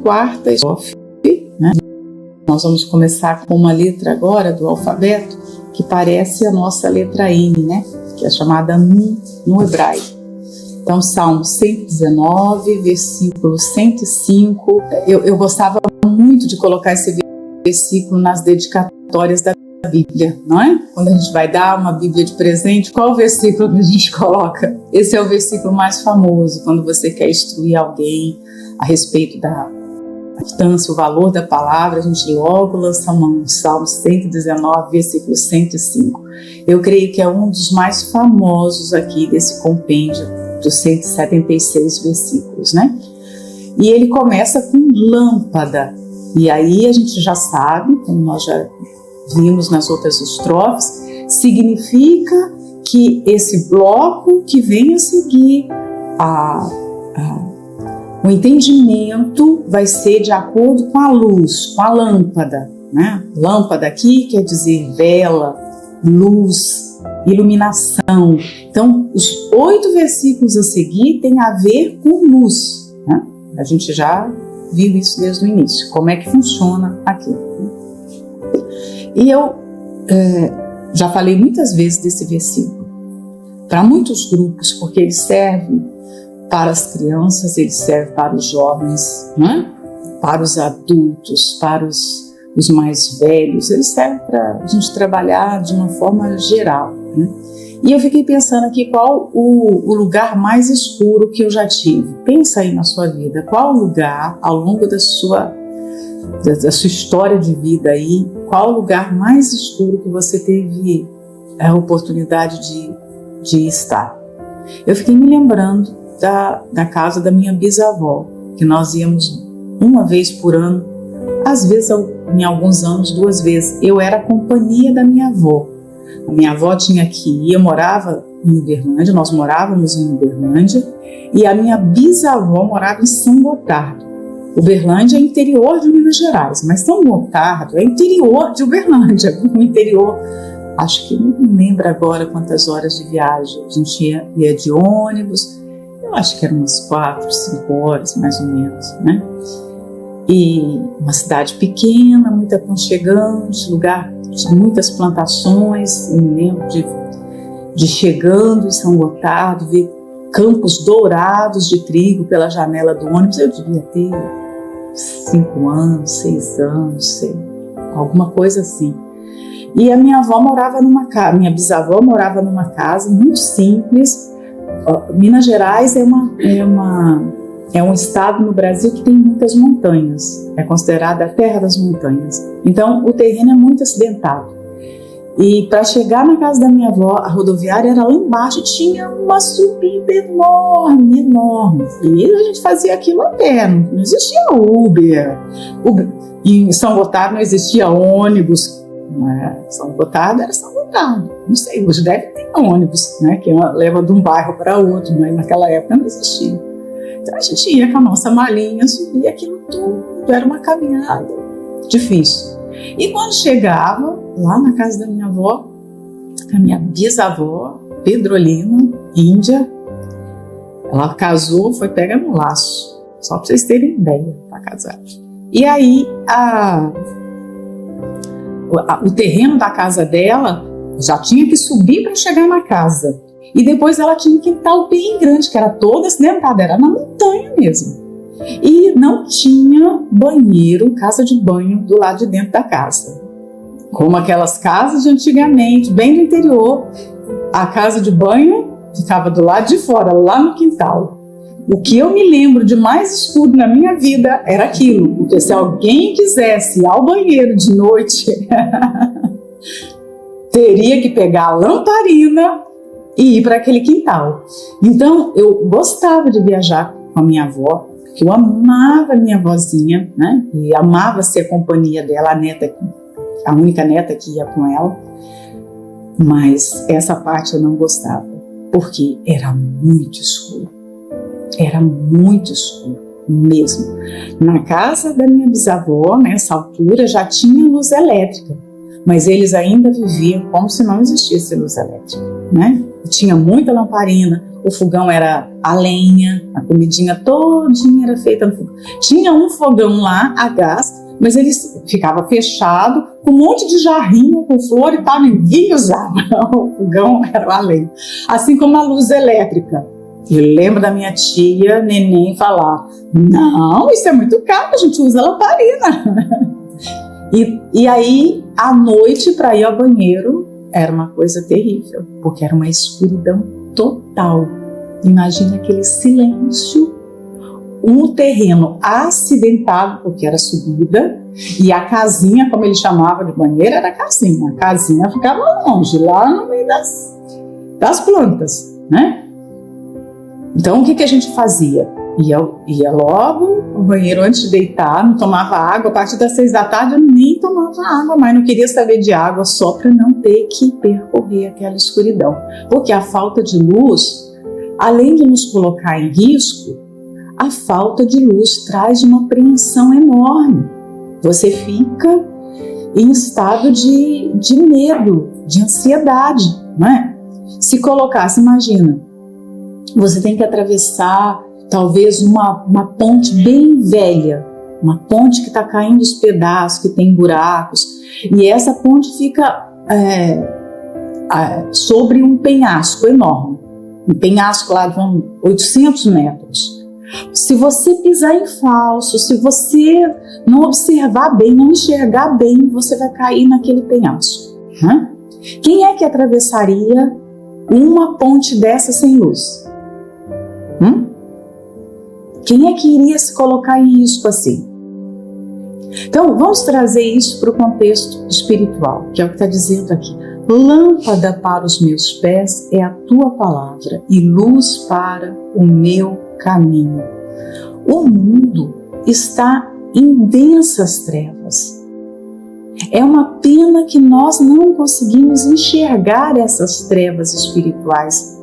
quarta estrofe, né? Nós vamos começar com uma letra agora do alfabeto que parece a nossa letra N, né? Que é chamada Nun no hebraico. Então, Salmo 119, versículo 105. Eu gostava muito de colocar esse versículo nas dedicatórias da Bíblia, não é? Quando a gente vai dar uma Bíblia de presente, qual o versículo que a gente coloca? Esse é o versículo mais famoso, quando você quer instruir alguém a respeito da importância, o valor da palavra, a gente logo lança a mão. Salmo 119, versículo 105. Eu creio que é um dos mais famosos aqui desse compêndio dos 176 versículos, né? E ele começa com lâmpada. E aí a gente já sabe, como nós já vimos nas outras estrofes, significa que esse bloco que vem a seguir, o entendimento vai ser de acordo com a luz, com a lâmpada, né? Lâmpada aqui quer dizer vela, luz, iluminação. Então, os 8 versículos a seguir têm a ver com luz, né? A gente já viu isso desde o início, como é que funciona aqui. E eu já falei muitas vezes desse versículo para muitos grupos, porque ele serve para as crianças, ele serve para os jovens, né? Para os adultos, para os mais velhos, ele serve para a gente trabalhar de uma forma geral, né? E eu fiquei pensando aqui qual o lugar mais escuro que eu já tive. Pensa aí na sua vida, qual o lugar ao longo da sua história de vida aí, qual o lugar mais escuro que você teve a oportunidade de estar. Eu fiquei me lembrando da casa da minha bisavó, que nós íamos uma vez por ano, às vezes em alguns anos 2 vezes. Eu era a companhia da minha avó. A minha avó tinha que ir, eu morava em Uberlândia, nós morávamos em Uberlândia, e a minha bisavó morava em São Gotardo. Uberlândia é interior de Minas Gerais, mas São Gotardo é interior de Uberlândia, no interior. Acho que não me lembro agora quantas horas de viagem. A gente ia de ônibus, eu acho que eram umas 4, 5 horas, mais ou menos, né? E uma cidade pequena, muito aconchegante, lugar de muitas plantações. Eu me lembro de chegando em São Gotardo, ver campos dourados de trigo pela janela do ônibus. Eu devia ter 5 anos, 6 anos, sei, alguma coisa assim. E a minha avó morava minha bisavó morava numa casa muito simples. Minas Gerais é um estado no Brasil que tem muitas montanhas, é considerada a terra das montanhas. Então o terreno é muito acidentado. E para chegar na casa da minha avó, a rodoviária era lá embaixo, tinha uma subida enorme, enorme. E a gente fazia aquilo a pé, não existia Uber. E em São Gotardo não existia ônibus. São Gotardo era São Gotardo. Não sei, hoje deve ter ônibus, né, que leva de um bairro para outro, mas naquela época não existia. Então a gente ia com a nossa malinha, subia aquilo tudo, era uma caminhada difícil. E quando chegava lá na casa da minha avó, a minha bisavó, Pedrolina, índia, ela casou, foi pega no laço, só para vocês terem ideia, para casar. E aí o terreno da casa dela já tinha que subir para chegar na casa. E depois ela tinha um quintal bem grande, que era todo acidentado, era na montanha mesmo. E não tinha banheiro, casa de banho do lado de dentro da casa. Como aquelas casas de antigamente, bem do interior, a casa de banho ficava do lado de fora, lá no quintal. O que eu me lembro de mais escuro na minha vida era aquilo, porque se alguém quisesse ir ao banheiro de noite, teria que pegar a lamparina e ir para aquele quintal. Então, eu gostava de viajar com a minha avó, porque eu amava a minha avózinha, né? E amava ser a companhia dela, a única neta que ia com ela. Mas essa parte eu não gostava, porque era muito escuro. Era muito escuro mesmo. Na casa da minha bisavó, nessa altura, já tinha luz elétrica, mas eles ainda viviam como se não existisse luz elétrica, né? tinha muita lamparina, o fogão era a lenha, a comidinha todinha era feita no fogão. Tinha um fogão lá a gás, mas ele ficava fechado, com um monte de jarrinho com flor e tal, ninguém usava. O fogão era a lenha. Assim como a luz elétrica. Eu lembro da minha tia neném falar: não, isso é muito caro, a gente usa lamparina. E aí, à noite, para ir ao banheiro, era uma coisa terrível, porque era uma escuridão total. Imagina aquele silêncio, um terreno acidentado, porque era subida, e a casinha, como ele chamava de banheiro, era a casinha ficava longe, lá no meio das plantas, né? Então, o que a gente fazia? Ia logo no banheiro antes de deitar, não tomava água. A partir das 6 da tarde eu nem tomava água, mas não queria saber de água só para não ter que percorrer aquela escuridão. Porque a falta de luz, além de nos colocar em risco, a falta de luz traz uma apreensão enorme. Você fica em estado de medo, de ansiedade, não é? Se colocasse, imagina, você tem que atravessar talvez uma ponte bem velha, uma ponte que está caindo os pedaços, que tem buracos, e essa ponte fica sobre um penhasco enorme, um penhasco lá de 800 metros. Se você pisar em falso, se você não observar bem, não enxergar bem, você vai cair naquele penhasco, né? Quem é que atravessaria uma ponte dessa sem luz? Quem é que iria se colocar em risco assim? Então, vamos trazer isso para o contexto espiritual, que é o que está dizendo aqui. Lâmpada para os meus pés é a tua palavra e luz para o meu caminho. O mundo está em densas trevas. É uma pena que nós não conseguimos enxergar essas trevas espirituais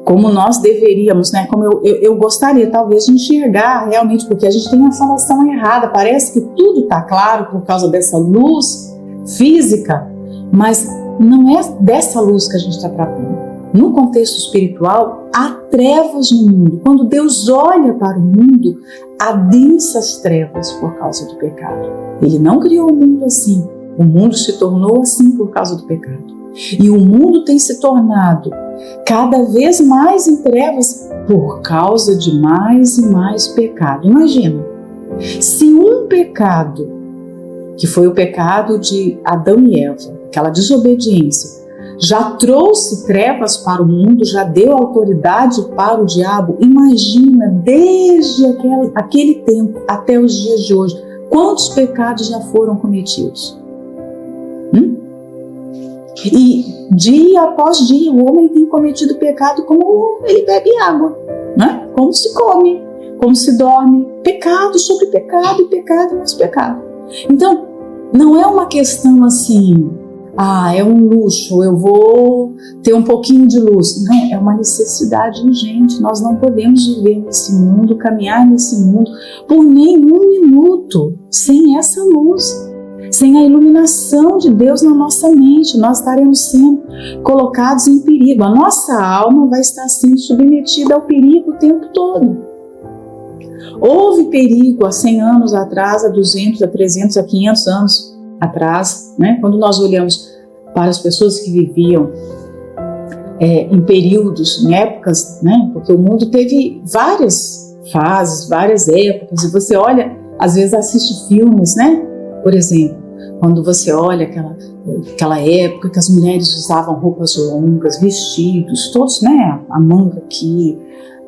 como nós deveríamos, né? Como eu gostaria talvez de enxergar realmente, porque a gente tem a falação errada, parece que tudo está claro por causa dessa luz física, mas não é dessa luz que a gente está tratando. No contexto espiritual, há trevas no mundo. Quando Deus olha para o mundo, há densas trevas por causa do pecado. Ele não criou o mundo assim, o mundo se tornou assim por causa do pecado. E o mundo tem se tornado cada vez mais em trevas por causa de mais e mais pecado. Imagina, se um pecado, que foi o pecado de Adão e Eva, aquela desobediência, já trouxe trevas para o mundo, já deu autoridade para o diabo, imagina desde aquele tempo até os dias de hoje, quantos pecados já foram cometidos? E dia após dia o homem tem cometido pecado como ele bebe água, né? Como se come, como se dorme, pecado sobre pecado e pecado mais pecado. Então, não é uma questão assim, é um luxo, eu vou ter um pouquinho de luz. Não, é uma necessidade urgente. Nós não podemos viver nesse mundo, caminhar nesse mundo por nenhum minuto sem essa luz. Sem a iluminação de Deus na nossa mente, nós estaremos sendo colocados em perigo. A nossa alma vai estar sendo submetida ao perigo o tempo todo. Houve perigo há 100 anos atrás, há 200, há 300, há 500 anos atrás, né? Quando nós olhamos para as pessoas que viviam em períodos, em épocas, né? Porque o mundo teve várias fases, várias épocas, e você olha, às vezes assiste filmes, né? Por exemplo, quando você olha aquela época que as mulheres usavam roupas longas, vestidos, todos, né? A manga aqui,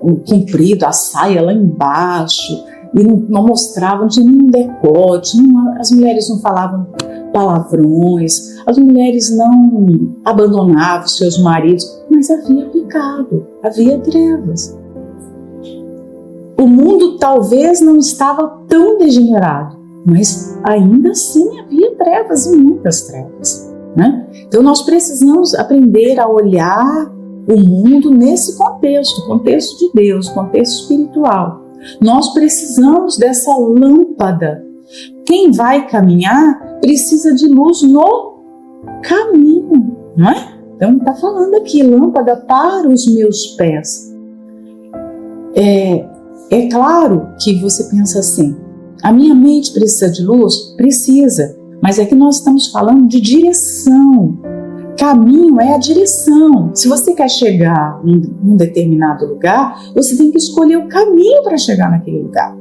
o comprido, a saia lá embaixo, e não mostravam, não tinha nenhum decote, as mulheres não falavam palavrões, as mulheres não abandonavam seus maridos, mas havia pecado, havia trevas. O mundo talvez não estava tão degenerado, mas ainda assim havia trevas e muitas trevas, né? Então nós precisamos aprender a olhar o mundo nesse contexto de Deus, contexto espiritual. Nós precisamos dessa lâmpada. Quem vai caminhar precisa de luz no caminho, não é? Então está falando aqui, lâmpada para os meus pés. É claro que você pensa assim, a minha mente precisa de luz? Precisa, mas é que nós estamos falando de direção. Caminho é a direção. Se você quer chegar num determinado lugar, você tem que escolher o caminho para chegar naquele lugar.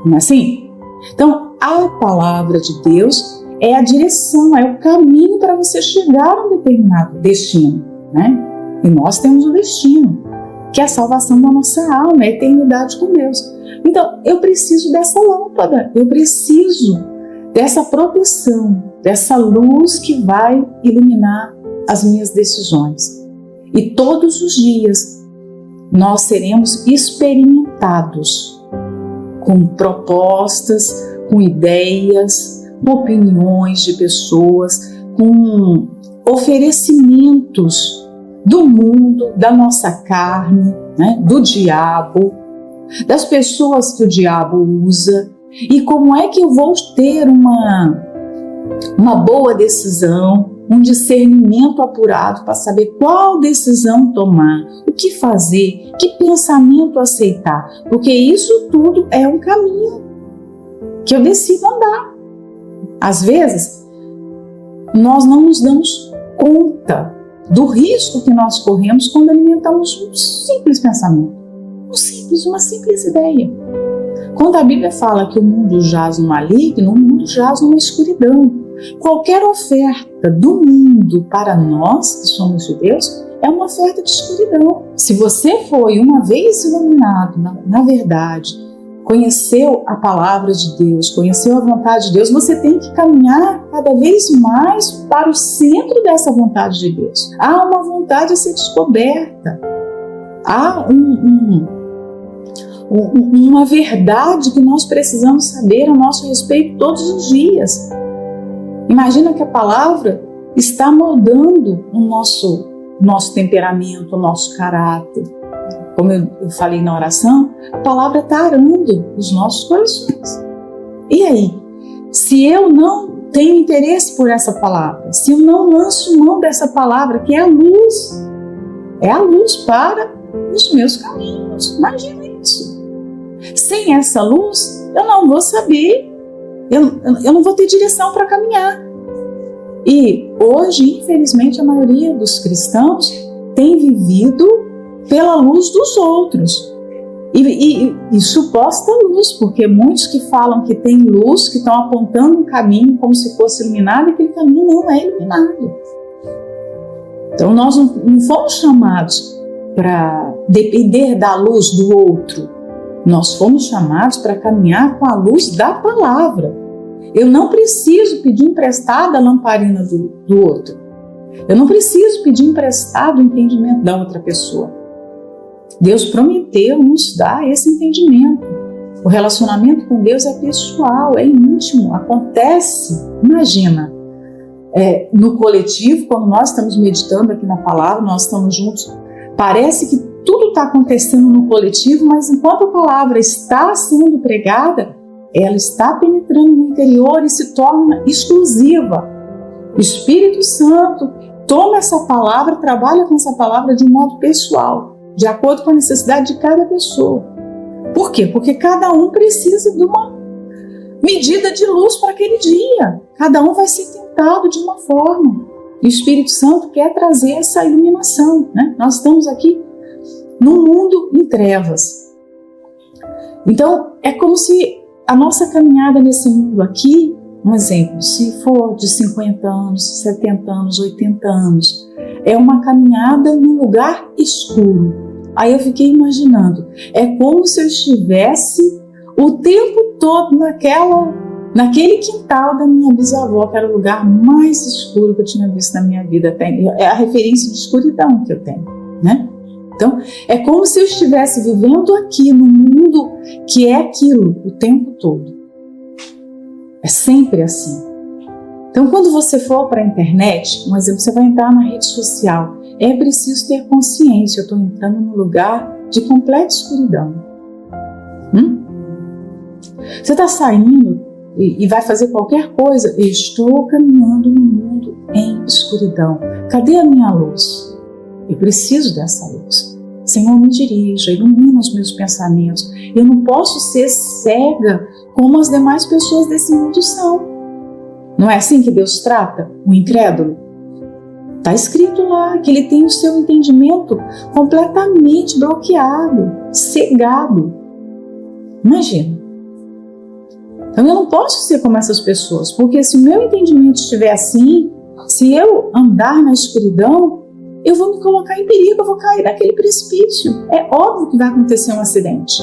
Não é assim? Então, a palavra de Deus é a direção, é o caminho para você chegar a um determinado destino, né? E nós temos o destino, que é a salvação da nossa alma, a eternidade com Deus. Então, eu preciso dessa lâmpada, eu preciso dessa proteção, dessa luz que vai iluminar as minhas decisões. E todos os dias nós seremos experimentados com propostas, com ideias, com opiniões de pessoas, com oferecimentos do mundo, da nossa carne, né, do diabo, das pessoas que o diabo usa. E como é que eu vou ter uma boa decisão, um discernimento apurado para saber qual decisão tomar, o que fazer, que pensamento aceitar, porque isso tudo é um caminho que eu decido andar. Às vezes, nós não nos damos conta do risco que nós corremos quando alimentamos um simples pensamento, uma simples ideia. Quando a Bíblia fala que o mundo jaz no maligno, o mundo jaz numa escuridão. Qualquer oferta do mundo para nós, que somos de Deus, é uma oferta de escuridão. Se você foi uma vez iluminado, na verdade, conheceu a palavra de Deus, conheceu a vontade de Deus, você tem que caminhar cada vez mais para o centro dessa vontade de Deus. Há uma vontade a ser descoberta. Há uma verdade que nós precisamos saber a nosso respeito todos os dias. Imagina que a palavra está moldando o nosso temperamento, o nosso caráter. Como eu falei na oração, a palavra está arando os nossos corações. E aí, se eu não tenho interesse por essa palavra, se eu não lanço mão dessa palavra, que é a luz para os meus caminhos. Imagina isso. Sem essa luz, eu não vou saber, eu não vou ter direção para caminhar. E hoje, infelizmente, a maioria dos cristãos tem vivido pela luz dos outros. E suposta luz, porque muitos que falam que tem luz, que estão apontando um caminho como se fosse iluminado, e aquele caminho não é iluminado. Então nós não fomos chamados para depender da luz do outro. Nós fomos chamados para caminhar com a luz da palavra. Eu não preciso pedir emprestada a lamparina do outro. Eu não preciso pedir emprestado o entendimento da outra pessoa. Deus prometeu nos dar esse entendimento. O relacionamento com Deus é pessoal, é íntimo, acontece. Imagina, no coletivo, quando nós estamos meditando aqui na palavra, nós estamos juntos, parece que tudo está acontecendo no coletivo, mas enquanto a palavra está sendo pregada, ela está penetrando no interior e se torna exclusiva. O Espírito Santo toma essa palavra, trabalha com essa palavra de um modo pessoal, de acordo com a necessidade de cada pessoa. Por quê? Porque cada um precisa de uma medida de luz para aquele dia. Cada um vai ser tentado de uma forma. E o Espírito Santo quer trazer essa iluminação, né? Nós estamos aqui num mundo em trevas. Então, é como se a nossa caminhada nesse mundo aqui, um exemplo, se for de 50 anos, 70 anos, 80 anos, é uma caminhada num lugar escuro. Aí eu fiquei imaginando, é como se eu estivesse o tempo todo naquele quintal da minha bisavó, que era o lugar mais escuro que eu tinha visto na minha vida. É a referência de escuridão que eu tenho, né? Então, é como se eu estivesse vivendo aqui no mundo que é aquilo o tempo todo. É sempre assim. Então, quando você for para a internet, um exemplo, você vai entrar na rede social, é preciso ter consciência, eu estou entrando num lugar de completa escuridão. Você está saindo e vai fazer qualquer coisa, eu estou caminhando no mundo em escuridão. Cadê a minha luz? Eu preciso dessa luz. Senhor, me dirija, ilumina os meus pensamentos. Eu não posso ser cega como as demais pessoas desse mundo são. Não é assim que Deus trata o incrédulo? Está escrito lá que ele tem o seu entendimento completamente bloqueado, cegado. Imagina. Então eu não posso ser como essas pessoas, porque se o meu entendimento estiver assim, se eu andar na escuridão, eu vou me colocar em perigo, eu vou cair naquele precipício. É óbvio que vai acontecer um acidente.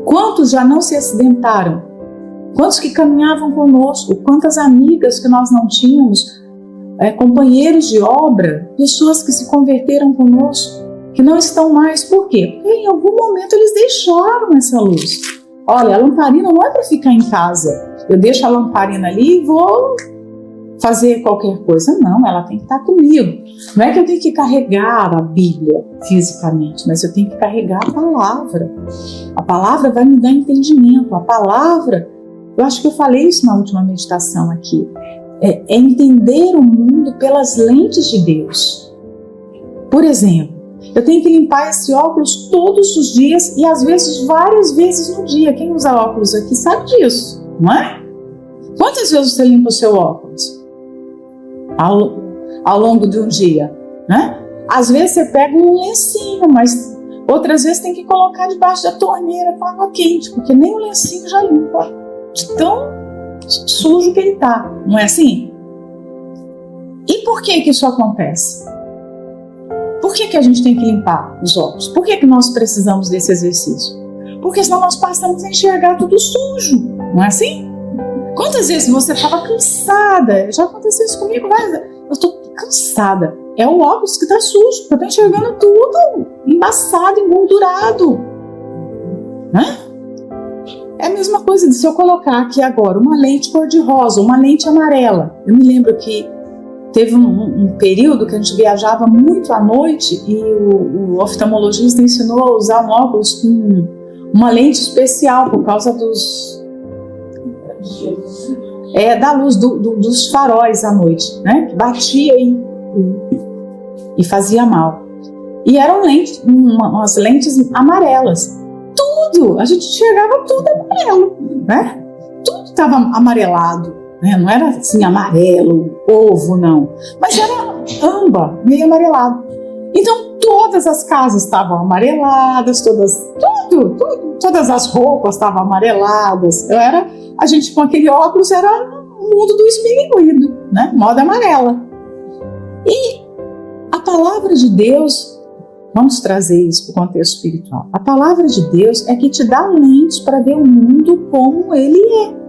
Quantos já não se acidentaram? Quantos que caminhavam conosco? Quantas amigas que nós não tínhamos? Companheiros de obra, pessoas que se converteram conosco, que não estão mais. Por quê? Porque em algum momento eles deixaram essa luz. Olha, a lamparina não é para ficar em casa. Eu deixo a lamparina ali e vou fazer qualquer coisa. Não, ela tem que estar comigo. Não é que eu tenho que carregar a Bíblia fisicamente, mas eu tenho que carregar a palavra. A palavra vai me dar entendimento. A palavra, eu acho que eu falei isso na última meditação aqui, é entender o mundo pelas lentes de Deus. Por exemplo, eu tenho que limpar esse óculos todos os dias e às vezes várias vezes no dia. Quem usa óculos aqui sabe disso, não é? Quantas vezes você limpa o seu óculos ao longo de um dia, né? Às vezes você pega um lencinho, mas outras vezes tem que colocar debaixo da torneira com água quente, porque nem o lencinho já limpa, de tão sujo que ele está, não é assim? E por que isso acontece? Por que a gente tem que limpar os óculos? Por que nós precisamos desse exercício? Porque senão nós passamos a enxergar tudo sujo, não é assim? Quantas vezes você estava cansada? Já aconteceu isso comigo, mas eu estou cansada. É o óculos que está sujo, porque eu estou enxergando tudo embaçado, engordurado. Né? É a mesma coisa de se eu colocar aqui agora uma lente cor-de-rosa, uma lente amarela. Eu me lembro que teve um período que a gente viajava muito à noite e o oftalmologista ensinou a usar um óculos com uma lente especial por causa da luz dos faróis à noite, né? Que batia e fazia mal. E eram umas lentes amarelas. Tudo, a gente enxergava tudo amarelo, né? Tudo estava amarelado. Não era assim amarelo, ovo, não. Mas era âmbar, meio amarelado. Então todas as casas estavam amareladas, todas as roupas estavam amareladas. A gente com aquele óculos era o mundo do esmilinguido, né? Moda amarela. E a palavra de Deus, vamos trazer isso para o contexto espiritual. A palavra de Deus é que te dá lentes para ver o mundo como ele é.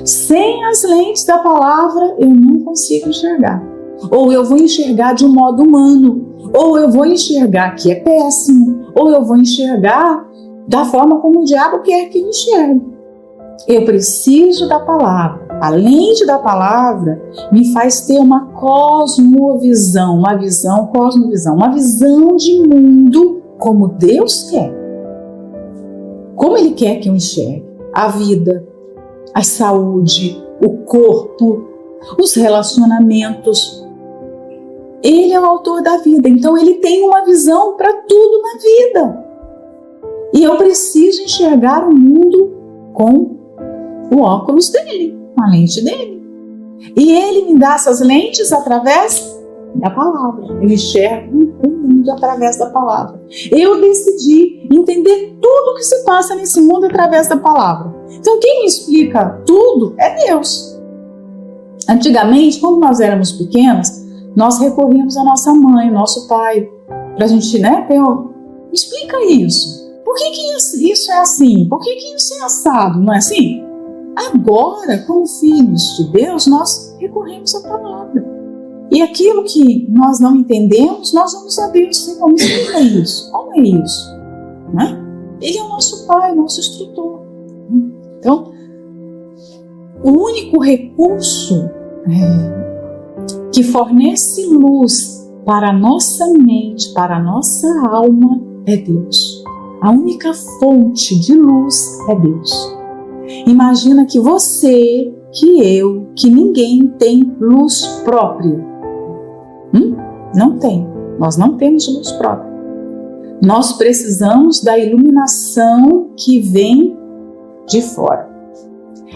Sem as lentes da palavra, eu não consigo enxergar. Ou eu vou enxergar de um modo humano, ou eu vou enxergar que é péssimo, ou eu vou enxergar da forma como o diabo quer que eu enxergue. Eu preciso da palavra. A lente da palavra me faz ter uma cosmovisão, uma visão de mundo como Deus quer. Como Ele quer que eu enxergue a vida, a saúde, o corpo, os relacionamentos. Ele é o autor da vida, então Ele tem uma visão para tudo na vida. E eu preciso enxergar o mundo com o óculos dele, com a lente dele. E Ele me dá essas lentes através da palavra. Eu enxergo o mundo através da palavra. Eu decidi entender tudo o que se passa nesse mundo através da palavra. Então quem me explica tudo é Deus. Antigamente, quando nós éramos pequenas, nós recorríamos à nossa mãe, ao nosso pai, para a gente, explica isso. Por que isso é assim? Por que isso é assado? Não é assim? Agora, como filhos de Deus, nós recorremos à palavra. E aquilo que nós não entendemos, nós vamos a Deus. Senhor, me explica isso. Como é isso? Né? Ele é o nosso pai, o nosso instrutor. Então, o único recurso que fornece luz para a nossa mente, para a nossa alma, é Deus. A única fonte de luz é Deus. Imagina que você, que eu, que ninguém tem luz própria. Não tem. Nós não temos luz própria. Nós precisamos da iluminação que vem de fora.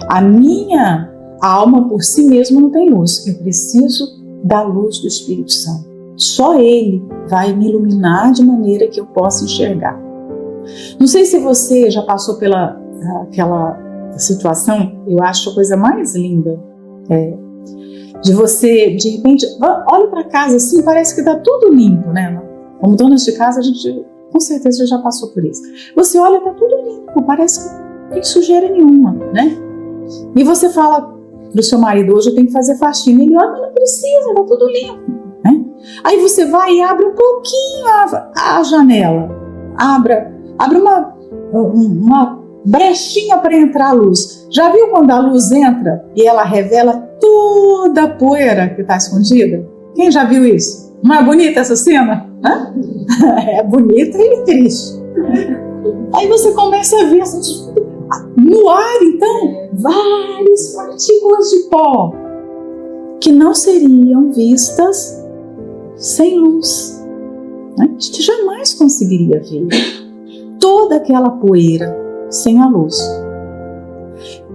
A minha alma por si mesma não tem luz. Eu preciso da luz do Espírito Santo. Só Ele vai me iluminar de maneira que eu possa enxergar. Não sei se você já passou pela aquela situação, eu acho a coisa mais linda, de você, de repente, olha para casa assim, parece que está tudo limpo, né? Como donas de casa, a gente com certeza já passou por isso. Você olha, está tudo limpo, parece que não tem sujeira nenhuma, né? E você fala pro seu marido, hoje eu tenho que fazer faxina. Ele olha, não precisa, está tudo limpo, né? Aí você vai e abre um pouquinho a janela, abre uma brechinha para entrar a luz. Já viu quando a luz entra e ela revela toda a poeira que está escondida? Quem já viu isso? Não é bonita essa cena? É bonita e triste. Aí você começa a ver assim, no ar, então, várias partículas de pó que não seriam vistas sem luz, né? A gente jamais conseguiria ver toda aquela poeira sem a luz.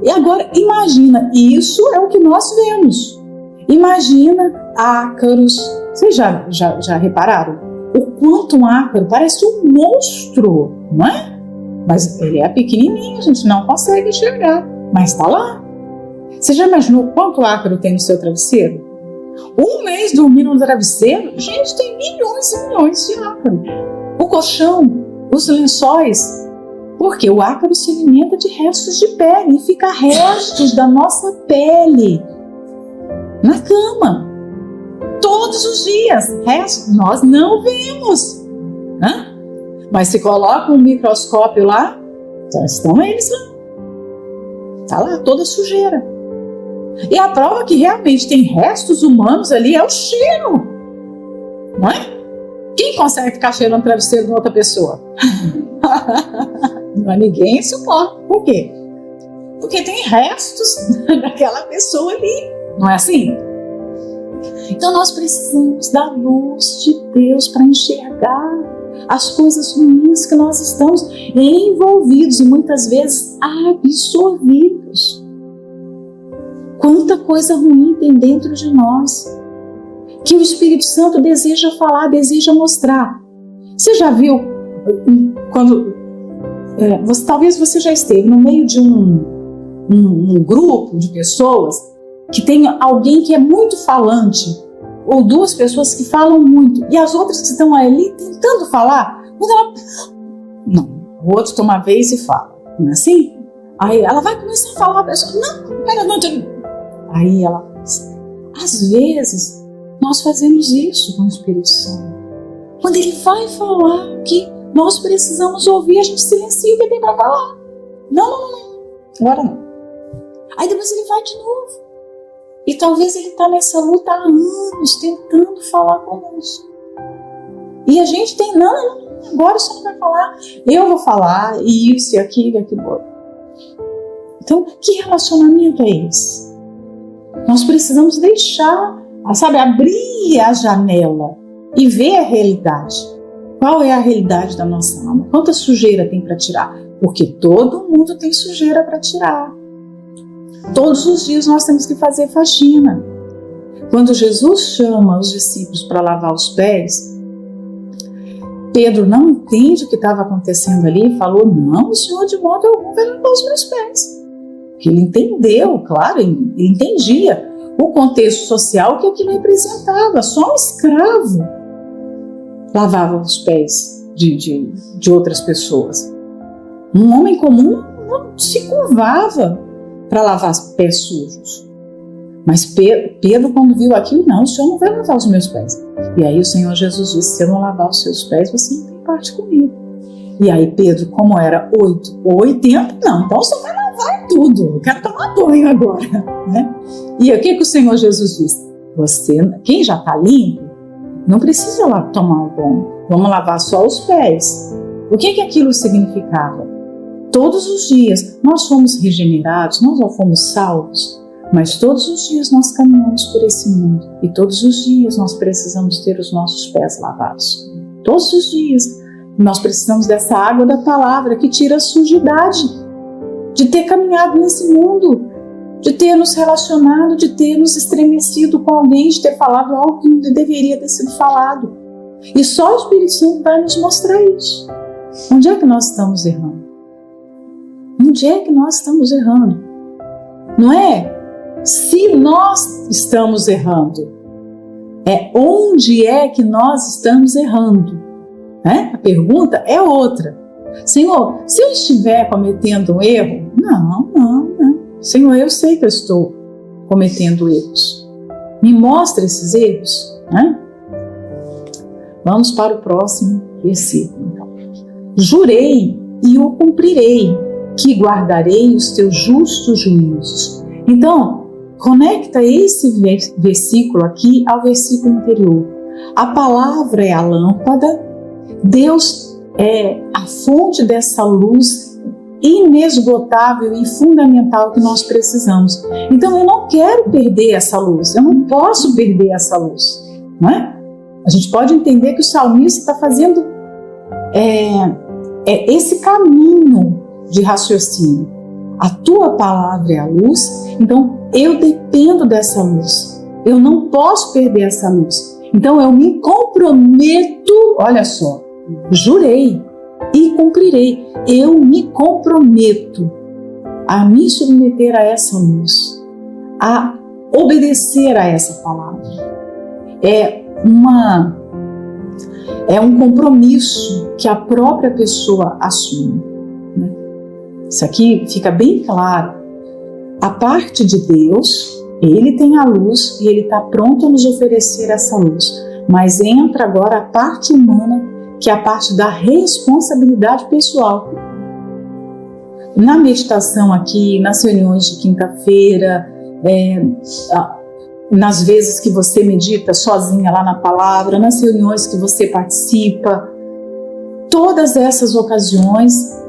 E agora, imagina, isso é o que nós vemos. Imagina ácaros. Vocês já repararam? O quanto um ácaro parece um monstro, não é? Mas ele é pequenininho, a gente não consegue enxergar, mas está lá. Você já imaginou quanto ácaro tem no seu travesseiro? Um mês dormindo no travesseiro, gente, tem milhões e milhões de ácaros. O colchão, os lençóis, porque o ácaro se alimenta de restos de pele e fica restos da nossa pele na cama, todos os dias. Restos nós não vemos, né? Mas se coloca um microscópio lá, já estão eles lá. Está lá toda a sujeira. E a prova que realmente tem restos humanos ali é o cheiro, não é? Quem consegue ficar cheirando o travesseiro de outra pessoa? Não, ninguém suporta. Por quê? Porque tem restos daquela pessoa ali, não é assim? Então nós precisamos da luz de Deus para enxergar as coisas ruins que nós estamos envolvidos e muitas vezes absorvidos. Quanta coisa ruim tem dentro de nós que o Espírito Santo deseja falar, deseja mostrar. Você já viu quando talvez você já esteve no meio de um grupo de pessoas que tem alguém que é muito falante, ou duas pessoas que falam muito, e as outras que estão ali tentando falar, não, o outro toma a vez e fala, não é assim? Aí ela vai começar a falar, a pessoa, não. Aí ela, às vezes, nós fazemos isso com o Espírito Santo. Quando ele vai falar que nós precisamos ouvir, a gente silencia o que tem para falar. Não, agora não. Aí depois ele vai de novo. E talvez ele está nessa luta há anos, tentando falar conosco. E a gente tem, não, agora você não vai falar. Eu vou falar, isso e aquilo e aquilo. Então, que relacionamento é esse? Nós precisamos deixar, abrir a janela e ver a realidade. Qual é a realidade da nossa alma? Quanta sujeira tem para tirar? Porque todo mundo tem sujeira para tirar. Todos os dias nós temos que fazer faxina. Quando Jesus chama os discípulos para lavar os pés, Pedro não entende o que estava acontecendo ali e falou, não, o Senhor de modo algum vai lavar os meus pés. Porque ele entendeu, claro, ele entendia o contexto social que aquilo representava. Só um escravo lavava os pés de outras pessoas. Um homem comum não se curvava para lavar os pés sujos. Mas Pedro, quando viu aquilo, não, o Senhor não vai lavar os meus pés. E aí o Senhor Jesus disse, se eu não lavar os seus pés, você não tem parte comigo. E aí Pedro, como era 8 ou 80, não, então o Senhor vai lavar tudo, eu quero tomar banho agora, né? E o que o Senhor Jesus disse? Quem já está limpo, não precisa lá tomar o banho, vamos lavar só os pés. O que aquilo significava? Todos os dias nós fomos regenerados, nós não fomos salvos, mas todos os dias nós caminhamos por esse mundo e todos os dias nós precisamos ter os nossos pés lavados. Todos os dias nós precisamos dessa água da palavra que tira a sujidade de ter caminhado nesse mundo, de ter nos relacionado, de ter nos estremecido com alguém, de ter falado algo que não deveria ter sido falado. E só o Espírito Santo vai nos mostrar isso. Onde é que nós estamos errando? Onde é que nós estamos errando? Não é se nós estamos errando, é onde é que nós estamos errando. A pergunta é outra. Senhor, se eu estiver cometendo um erro, não. Senhor, eu sei que eu estou cometendo erros. Me mostra esses erros. Vamos para o próximo versículo. Jurei e o cumprirei, que guardarei os teus justos juízos. Então, conecta esse versículo aqui ao versículo anterior. A palavra é a lâmpada, Deus é a fonte dessa luz inesgotável e fundamental que nós precisamos. Então eu não quero perder essa luz, eu não posso perder essa luz, não é? A gente pode entender que o salmista está fazendo esse caminho de raciocínio. A tua palavra é a luz, então eu dependo dessa luz, eu não posso perder essa luz. Então eu me comprometo, olha só, jurei e cumprirei. Eu me comprometo a me submeter a essa luz, a obedecer a essa palavra. É um compromisso que a própria pessoa assume. Isso aqui fica bem claro. A parte de Deus, Ele tem a luz e Ele está pronto a nos oferecer essa luz. Mas entra agora a parte humana, que é a parte da responsabilidade pessoal. Na meditação aqui, nas reuniões de quinta-feira, nas vezes que você medita sozinha lá na palavra, nas reuniões que você participa, todas essas ocasiões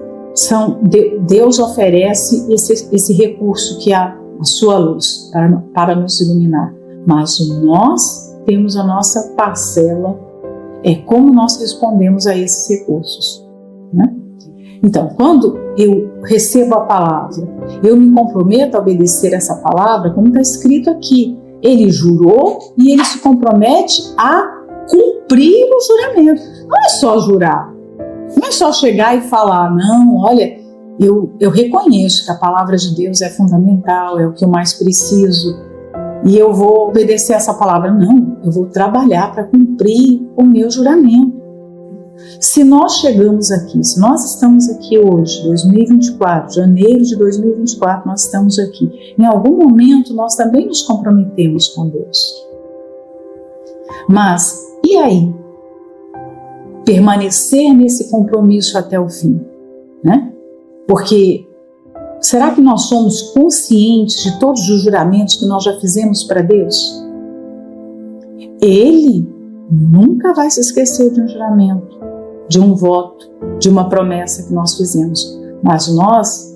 Deus oferece esse recurso que é a sua luz para nos iluminar. Mas nós temos a nossa parcela, é como nós respondemos a esses recursos, né? Então, quando eu recebo a palavra, eu me comprometo a obedecer essa palavra, como está escrito aqui. Ele jurou e ele se compromete a cumprir o juramento. Não é só jurar, não é só chegar e falar, não, olha, eu reconheço que a palavra de Deus é fundamental, é o que eu mais preciso, e eu vou obedecer essa palavra. Não, eu vou trabalhar para cumprir o meu juramento. Se nós chegamos aqui, se nós estamos aqui hoje, 2024, janeiro de 2024, nós estamos aqui, em algum momento nós também nos comprometemos com Deus. Mas, e aí? Permanecer nesse compromisso até o fim, né? Porque será que nós somos conscientes de todos os juramentos que nós já fizemos para Deus? Ele nunca vai se esquecer de um juramento, de um voto, de uma promessa que nós fizemos. Mas nós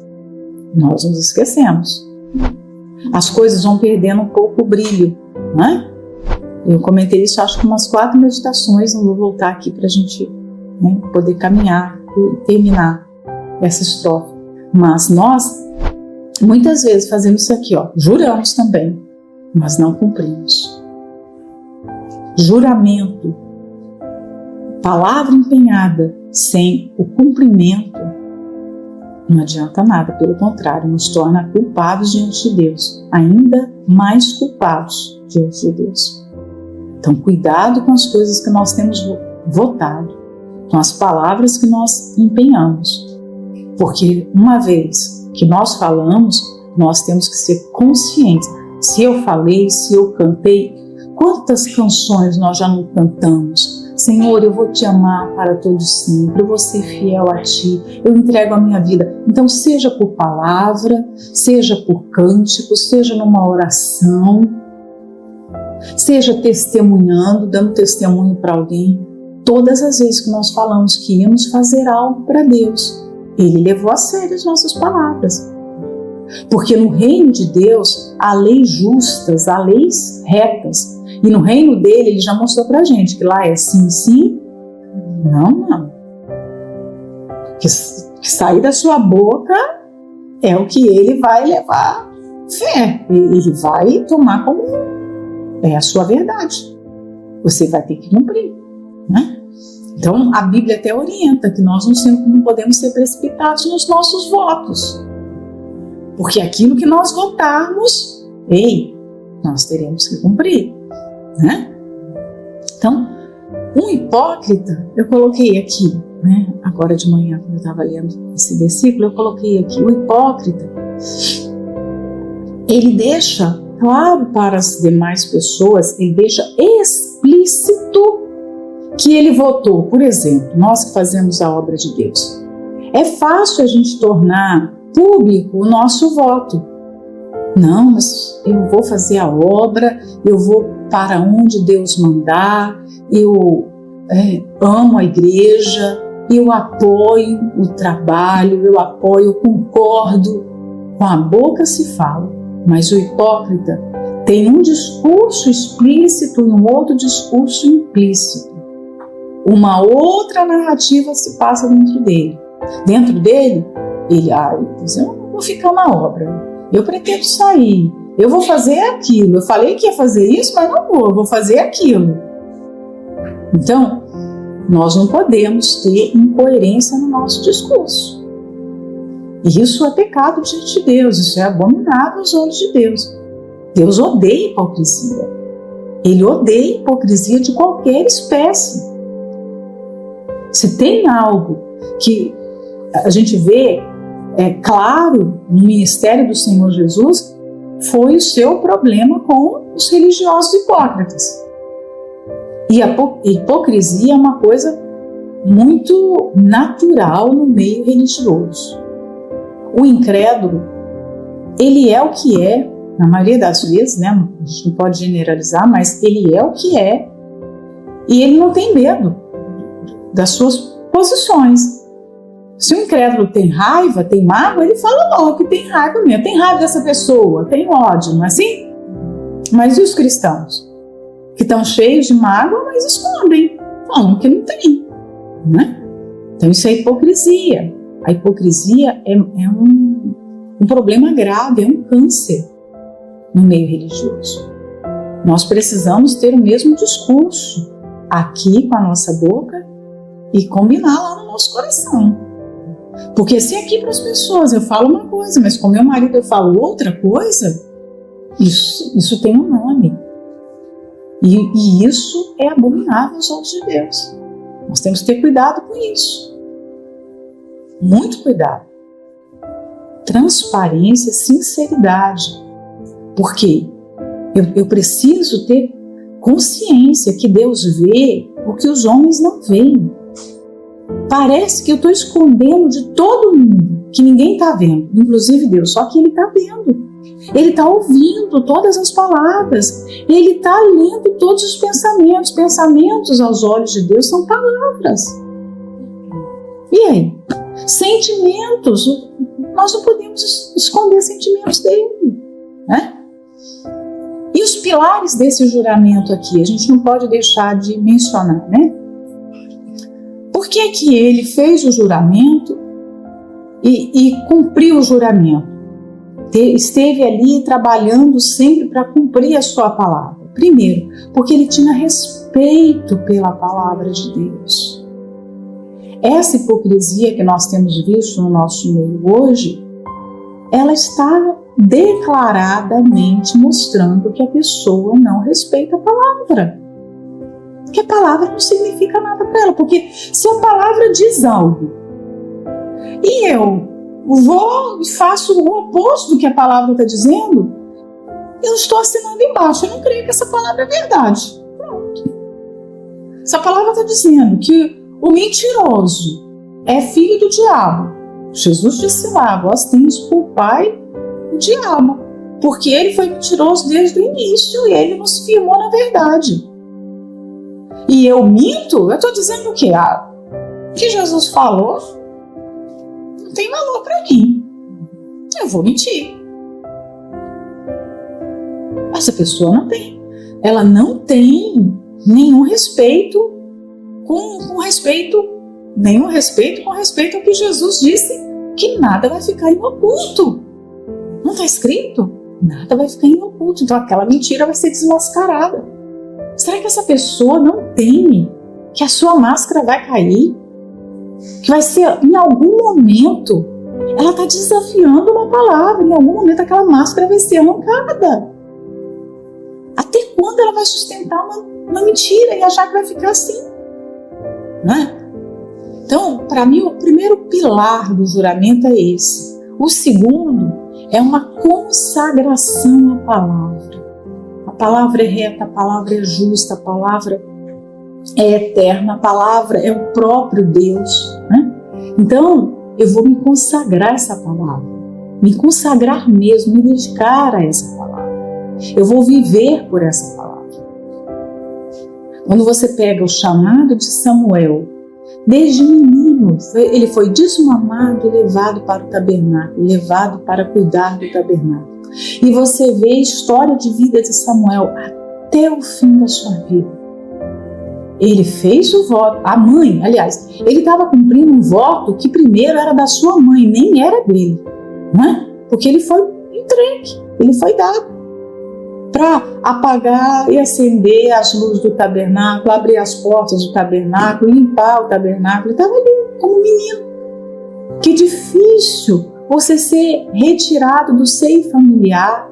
nos esquecemos. As coisas vão perdendo um pouco o brilho, né? Eu comentei isso, acho que umas 4 meditações, não vou voltar aqui para a gente, né, poder caminhar e terminar essa estrofe. Mas nós, muitas vezes, fazemos isso aqui, juramos também, mas não cumprimos. Juramento, palavra empenhada, sem o cumprimento, não adianta nada, pelo contrário, nos torna culpados diante de Deus, ainda mais culpados diante de Deus. Então, cuidado com as coisas que nós temos votado, com as palavras que nós empenhamos, porque uma vez que nós falamos, nós temos que ser conscientes. Se eu falei, se eu cantei, quantas canções nós já não cantamos? Senhor, eu vou te amar para todo sempre, eu vou ser fiel a ti, eu entrego a minha vida. Então, seja por palavra, seja por cântico, seja numa oração, seja testemunhando, dando testemunho para alguém. Todas as vezes que nós falamos que íamos fazer algo para Deus, ele levou a sério as nossas palavras. Porque no reino de Deus há leis justas, há leis retas. E no reino dele, ele já mostrou pra gente que lá é sim, sim, não, não. Que sair da sua boca é o que ele vai levar fé. Ele vai tomar como a sua verdade. Você vai ter que cumprir, né? Então, a Bíblia até orienta que nós não podemos ser precipitados nos nossos votos. Porque aquilo que nós votarmos, nós teremos que cumprir, né? Então, um hipócrita, eu coloquei aqui, né? Agora de manhã, quando eu estava lendo esse versículo, eu coloquei aqui, o hipócrita, ele deixa claro para as demais pessoas, ele deixa explícito que ele votou. Por exemplo, nós que fazemos a obra de Deus, é fácil a gente tornar público o nosso voto. Não, mas eu vou fazer a obra, eu vou para onde Deus mandar, eu amo a igreja, eu apoio o trabalho, eu concordo. Com a boca se fala, mas o hipócrita tem um discurso explícito e um outro discurso implícito. Uma outra narrativa se passa dentro dele. Dentro dele, ele, eu não vou ficar na obra, eu pretendo sair, eu vou fazer aquilo, eu falei que ia fazer isso, mas não vou, eu vou fazer aquilo. Então, nós não podemos ter incoerência no nosso discurso. E isso é pecado diante de Deus, isso é abominável aos olhos de Deus. Deus odeia hipocrisia. Ele odeia hipocrisia de qualquer espécie. Se tem algo que a gente vê claro no ministério do Senhor Jesus, foi o seu problema com os religiosos hipócritas. E a hipocrisia é uma coisa muito natural no meio religioso. O incrédulo, ele é o que é, na maioria das vezes, né? A gente não pode generalizar, mas ele é o que é, e ele não tem medo das suas posições. Se o incrédulo tem raiva, tem mágoa, ele fala logo que tem raiva mesmo. Tem raiva dessa pessoa, tem ódio, não é assim? Mas e os cristãos? Que estão cheios de mágoa, mas escondem, falam que não tem, né? Então isso é hipocrisia. A hipocrisia é um problema grave, é um câncer no meio religioso. Nós precisamos ter o mesmo discurso aqui com a nossa boca e combinar lá no nosso coração. Porque se aqui para as pessoas eu falo uma coisa, mas com meu marido eu falo outra coisa, isso tem um nome. E isso é abominável aos olhos de Deus. Nós temos que ter cuidado com isso. Muito cuidado. Transparência, sinceridade. Porque eu preciso ter consciência que Deus vê o que os homens não veem. Parece que eu estou escondendo de todo mundo, que ninguém está vendo, inclusive Deus, só que Ele está vendo. Ele está ouvindo todas as palavras, Ele está lendo todos os pensamentos. Pensamentos aos olhos de Deus são palavras. E aí? Sentimentos, nós não podemos esconder sentimentos dele, né? E os pilares desse juramento aqui, a gente não pode deixar de mencionar, né? Por que que ele fez o juramento e cumpriu o juramento? Esteve ali trabalhando sempre para cumprir a sua palavra. Primeiro, porque ele tinha respeito pela palavra de Deus. Essa hipocrisia que nós temos visto no nosso meio hoje, ela está declaradamente mostrando que a pessoa não respeita a palavra. Que a palavra não significa nada para ela. Porque se a palavra diz algo e eu vou e faço o oposto do que a palavra está dizendo, eu estou assinando embaixo. Eu não creio que essa palavra é verdade. Pronto. Se a palavra está dizendo que o mentiroso é filho do diabo, Jesus disse lá: vós tendes por pai o diabo, porque ele foi mentiroso desde o início e ele não se firmou na verdade. E eu minto? Eu estou dizendo o quê? O que Jesus falou não tem valor para mim. Eu vou mentir. Essa pessoa não tem. Ela não tem nenhum respeito com respeito ao que Jesus disse, que nada vai ficar em oculto. Não está escrito? Nada vai ficar em oculto. Então aquela mentira vai ser desmascarada. Será que essa pessoa não teme que a sua máscara vai cair? Que vai ser, em algum momento, ela está desafiando uma palavra, em algum momento aquela máscara vai ser arrancada. Até quando ela vai sustentar uma mentira e achar que vai ficar assim? Né? Então, para mim, o primeiro pilar do juramento é esse. O segundo é uma consagração à palavra. A palavra é reta, a palavra é justa, a palavra é eterna, a palavra é o próprio Deus. Né? Então, eu vou me consagrar a essa palavra. Me consagrar mesmo, me dedicar a essa palavra. Eu vou viver por essa palavra. Quando você pega o chamado de Samuel, desde menino, ele foi desmamado e levado para o tabernáculo, levado para cuidar do tabernáculo. E você vê a história de vida de Samuel até o fim da sua vida. Ele fez o voto, a mãe, aliás, ele estava cumprindo um voto que primeiro era da sua mãe, nem era dele, não é? Porque ele foi entregue, ele foi dado para apagar e acender as luzes do tabernáculo, abrir as portas do tabernáculo, limpar o tabernáculo. Ele estava ali como menino. Que difícil você ser retirado do seio familiar,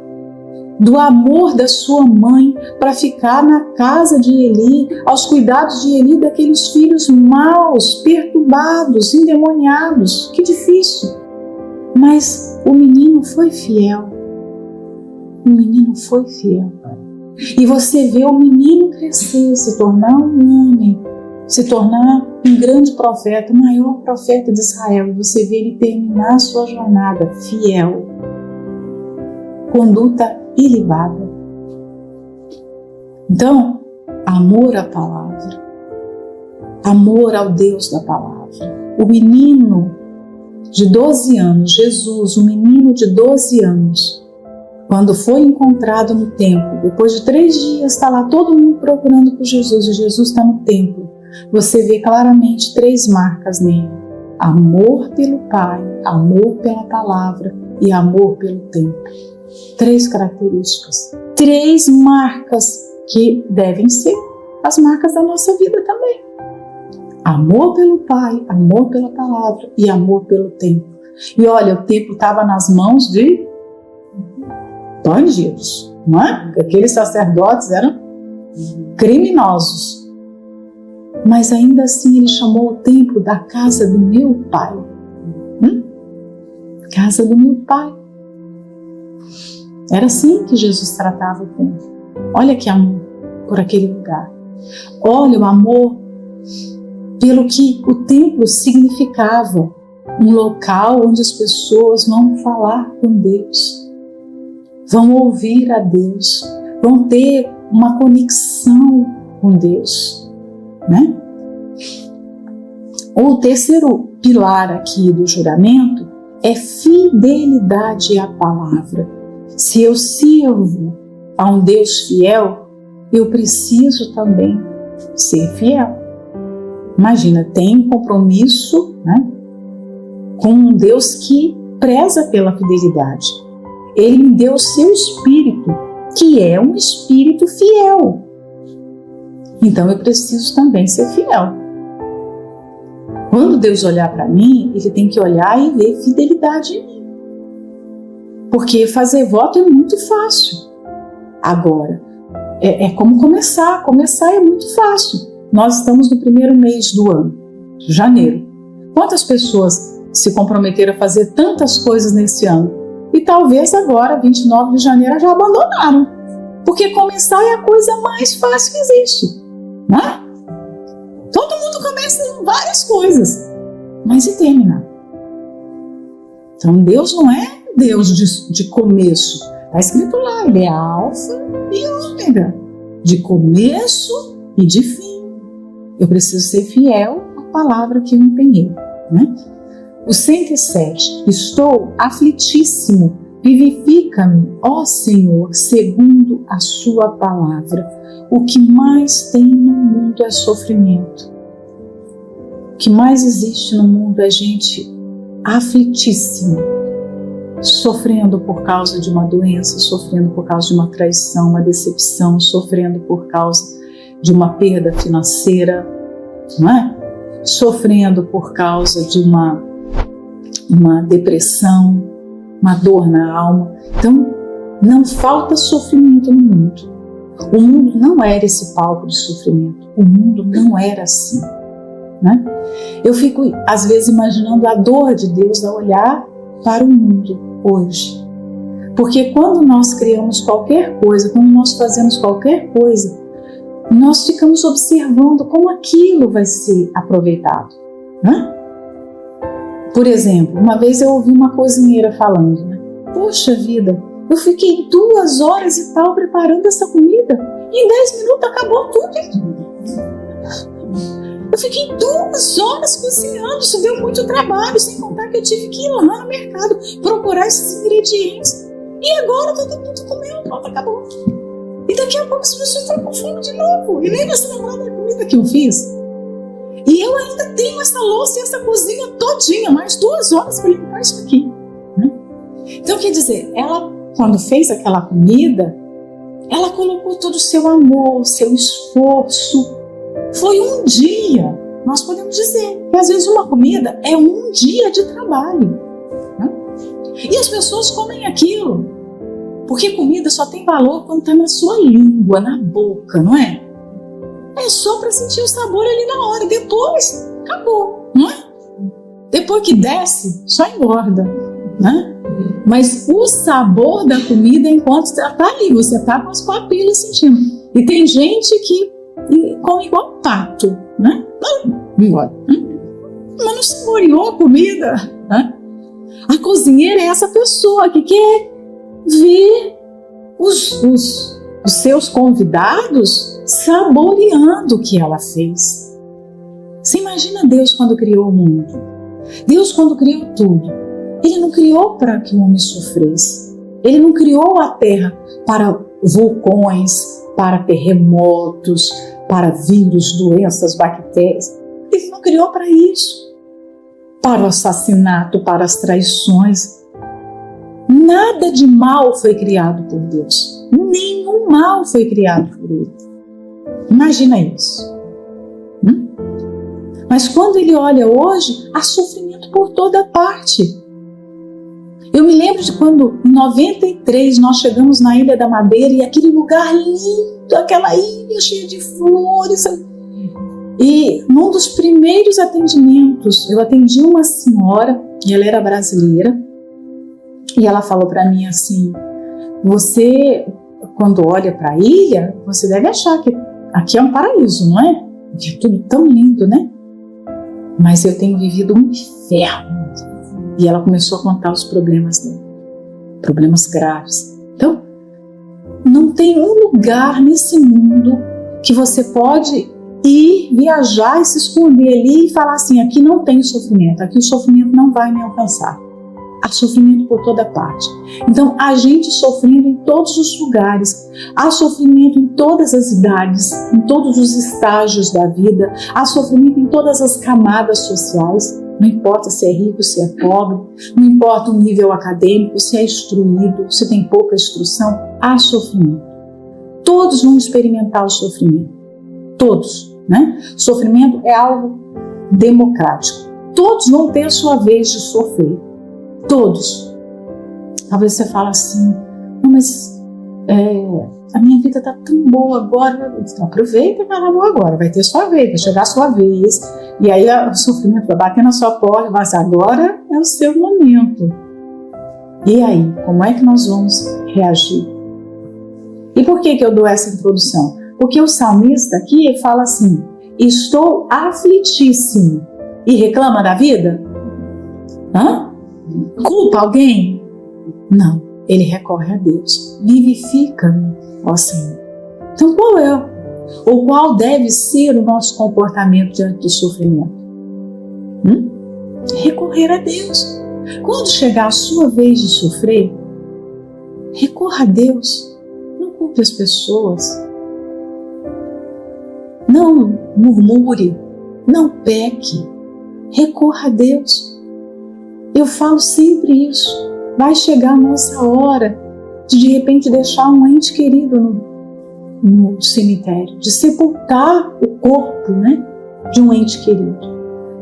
do amor da sua mãe, para ficar na casa de Eli, aos cuidados de Eli, daqueles filhos maus, perturbados, endemoniados. Que difícil. Mas o menino foi fiel. O menino foi fiel. E você vê o menino crescer, se tornar um homem, se tornar um grande profeta, o maior profeta de Israel. Você vê ele terminar a sua jornada fiel. Conduta ilibada. Então, amor à palavra. Amor ao Deus da palavra. O menino de 12 anos, Jesus, o menino de 12 anos, quando foi encontrado no templo, depois de 3 dias, está lá todo mundo procurando por Jesus, e Jesus está no templo. Você vê claramente 3 marcas nele: amor pelo Pai, amor pela palavra e amor pelo templo. 3 características, 3 marcas que devem ser as marcas da nossa vida também. Amor pelo Pai, amor pela palavra e amor pelo templo. E olha, o templo estava nas mãos de bandidos, não é? Aqueles sacerdotes eram criminosos. Mas ainda assim ele chamou o templo da casa do meu Pai. Casa do meu Pai. Era assim que Jesus tratava o templo. Olha que amor por aquele lugar. Olha o amor pelo que o templo significava. Um local onde as pessoas vão falar com Deus, vão ouvir a Deus, vão ter uma conexão com Deus, né? O terceiro pilar aqui do juramento é fidelidade à palavra. Se eu sirvo a um Deus fiel, eu preciso também ser fiel. Imagina, tem um compromisso, né, com um Deus que preza pela fidelidade. Ele me deu o seu espírito, que é um espírito fiel. Então eu preciso também ser fiel. Quando Deus olhar para mim, Ele tem que olhar e ver fidelidade em mim. Porque fazer voto é muito fácil. Agora, é como começar. Começar é muito fácil. Nós estamos no primeiro mês do ano, janeiro. Quantas pessoas se comprometeram a fazer tantas coisas nesse ano? E talvez agora, 29 de janeiro, já abandonaram. Porque começar é a coisa mais fácil que existe, né? Todo mundo começa em várias coisas, mas e terminar? Então Deus não é Deus de começo. Está escrito lá, Ele é alfa e ômega, de começo e de fim. Eu preciso ser fiel à palavra que eu empenhei, né? O 107. Estou aflitíssimo. Vivifica-me, ó Senhor, segundo a sua palavra. O que mais tem no mundo é sofrimento. O que mais existe no mundo é gente aflitíssima, sofrendo por causa de uma doença, sofrendo por causa de uma traição, uma decepção, sofrendo por causa de uma perda financeira, não é? Sofrendo por causa de uma depressão, uma dor na alma. Então, não falta sofrimento no mundo. O mundo não era esse palco de sofrimento. O mundo não era assim, né? Eu fico, às vezes, imaginando a dor de Deus ao olhar para o mundo hoje. Porque quando nós criamos qualquer coisa, quando nós fazemos qualquer coisa, nós ficamos observando como aquilo vai ser aproveitado, né? Por exemplo, uma vez eu ouvi uma cozinheira falando, né? Poxa vida, eu fiquei 2 horas e tal preparando essa comida. Em 10 minutos acabou tudo. Eu fiquei 2 horas cozinhando, isso deu muito trabalho, sem contar que eu tive que ir lá no mercado procurar esses ingredientes. E agora todo mundo comeu, pronto, acabou. E daqui a pouco as pessoas estão com fome de novo. E nem vai se lembrar da comida que eu fiz. E eu ainda tenho essa louça e essa cozinha todinha, mais 2 horas para limpar isso aqui, né? Então, quer dizer, ela, quando fez aquela comida, ela colocou todo o seu amor, seu esforço. Foi um dia. Nós podemos dizer que às vezes uma comida é um dia de trabalho, né? E as pessoas comem aquilo, porque comida só tem valor quando está na sua língua, na boca, não é? É só para sentir o sabor ali na hora. Depois, acabou, não é? Depois que desce, só engorda, né? Mas o sabor da comida, enquanto está ali, você está com as papilas sentindo. E tem gente que come igual pato, né? Engorda. Mas não saboreou a comida, né? A cozinheira é essa pessoa que quer ver os seus convidados saboreando o que ela fez. Você imagina Deus quando criou o mundo? Deus quando criou tudo, Ele não criou para que o homem sofresse. Ele não criou a terra para vulcões, para terremotos, para vírus, doenças, bactérias. Ele não criou para isso. Para o assassinato, para as traições. Nada de mal foi criado por Deus. Nenhum mal foi criado por Ele. Imagina isso. Mas quando Ele olha hoje, há sofrimento por toda parte. Eu me lembro de quando, em 93, nós chegamos na Ilha da Madeira e aquele lugar lindo, aquela ilha cheia de flores. E num dos primeiros atendimentos, eu atendi uma senhora, e ela era brasileira, e ela falou para mim assim: você, quando olha para a ilha, você deve achar que aqui é um paraíso, não é? Porque é tudo tão lindo, né? Mas eu tenho vivido um inferno. E ela começou a contar os problemas dela, problemas graves. Então, não tem um lugar nesse mundo que você pode ir, viajar e se esconder ali e falar assim: aqui não tem sofrimento, aqui o sofrimento não vai me alcançar. Há sofrimento por toda parte. Então, há gente sofrendo em todos os lugares. Há sofrimento em todas as idades, em todos os estágios da vida. Há sofrimento em todas as camadas sociais. Não importa se é rico, se é pobre. Não importa o nível acadêmico, se é instruído, se tem pouca instrução. Há sofrimento. Todos vão experimentar o sofrimento. Todos, né? Sofrimento é algo democrático. Todos vão ter a sua vez de sofrer. Todos. Talvez você fale assim: não, mas a minha vida está tão boa agora. Então aproveita que ela é boa agora, vai ter sua vez, vai chegar a sua vez. E aí o sofrimento vai bater na sua porta e vai dizer: agora é o seu momento. E aí, como é que nós vamos reagir? E por que eu dou essa introdução? Porque o salmista aqui ele fala assim: estou aflitíssimo. E reclama da vida? Culpa alguém? Não, ele recorre a Deus. Vivifica-me, ó Senhor. Então qual é, ou qual deve ser o nosso comportamento diante do sofrimento? Recorrer a Deus. Quando chegar a sua vez de sofrer, recorra a Deus. Não culpe as pessoas. Não murmure. Não peque. Recorra a Deus. Eu falo sempre isso. Vai chegar a nossa hora de repente deixar um ente querido no cemitério, de sepultar o corpo, né, de um ente querido.